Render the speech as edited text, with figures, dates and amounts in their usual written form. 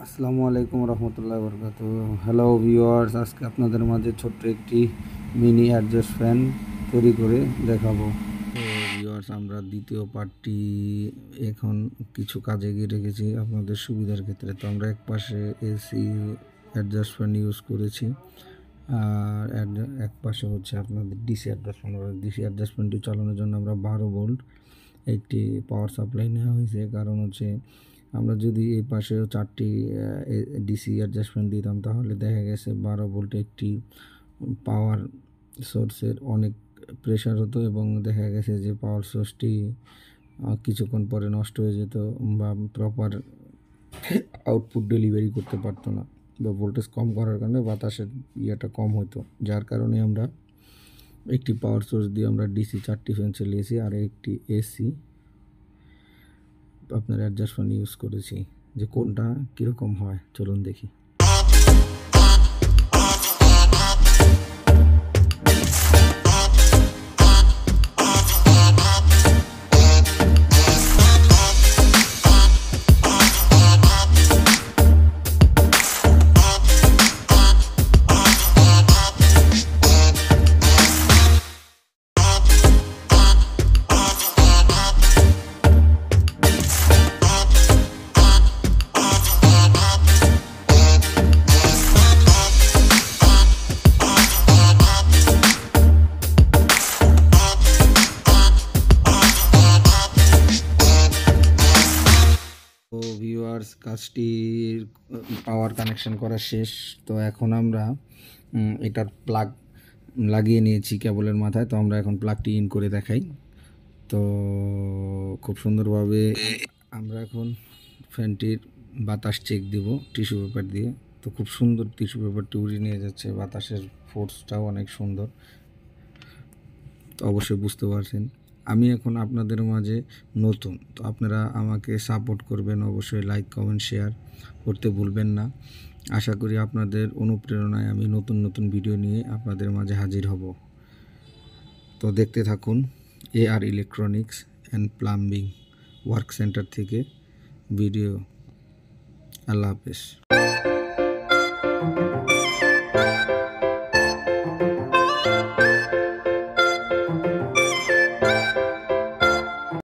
আসসালামু আলাইকুম রহমতুল্লাহ বরকাত। হ্যালো ভিউয়ার্স, আজকে আপনাদের মাঝে ছোট্ট একটি মিনি অ্যাডজাস্ট ফ্যান তৈরি করে দেখাবো। তো ভিউয়ার্স, আমরা দ্বিতীয় পার্টটি এখন কিছু কাজে গিয়ে রেখেছি আপনাদের সুবিধার ক্ষেত্রে। তো আমরা এক পাশে এসি অ্যাডজাস্ট ফ্যান ইউজ করেছি, আর এক পাশে হচ্ছে আপনাদের DC adjust fan. DC adjust ফ্যানটি চালানোর জন্য আমরা 12 ভোল্ট একটি পাওয়ার সাপ্লাই নেওয়া হয়েছে। কারণ হচ্ছে আমরা যদি এই পাশেও 4টি ডিসি অ্যাডজাস্টমেন্ট দিতাম তাহলে দেখা গেছে 12 ভোল্ট একটি পাওয়ার সোর্সের অনেক প্রেশার হতো এবং দেখা গেছে যে পাওয়ার সোর্সটি কিছুক্ষণ পরে নষ্ট হয়ে যেত বা প্রপার আউটপুট ডেলিভারি করতে পারতো না, বা ভোল্টেজ কম করার কারণে বাতাসের ইয়েটা কম হতো। যার কারণে আমরা একটি পাওয়ার সোর্স দিয়ে আমরা ডিসি 4টি ফ্যান চালিয়েছি আর একটি এসি আপনার অ্যাডজাস্ট ফ্যান ইউজ করেছি। যে কোনটা কীরকম হয় চলুন দেখি। তো ভিউয়ার্স, কাজটির পাওয়ার কানেকশন করা শেষ। তো এখন আমরা এটার প্লাগ লাগিয়ে নিয়েছি কেবলের মাথায়। তো আমরা এখন প্লাগটি ইন করে দেখাই। তো খুব সুন্দরভাবে আমরা এখন ফ্যানটির বাতাস চেক দিব টিস্যু পেপার দিয়ে। তো খুব সুন্দর টিস্যু পেপারটি উড়িয়ে নিয়ে যাচ্ছে, বাতাসের ফোর্সটাও অনেক সুন্দর। তো অবশ্যই বুঝতে পারছেন আমি এখন আপনাদের মাঝে নতুন, তো আপনারা আমাকে সাপোর্ট করবেন, অবশ্যই লাইক কমেন্ট শেয়ার করতে ভুলবেন না। আশা করি আপনাদের অনুপ্রেরণায় আমি নতুন নতুন ভিডিও নিয়ে আপনাদের মাঝে হাজির হব। তো দেখতে থাকুন AR electronics and plumbing work centre থেকে ভিডিও। আল্লাহ হাফেজ।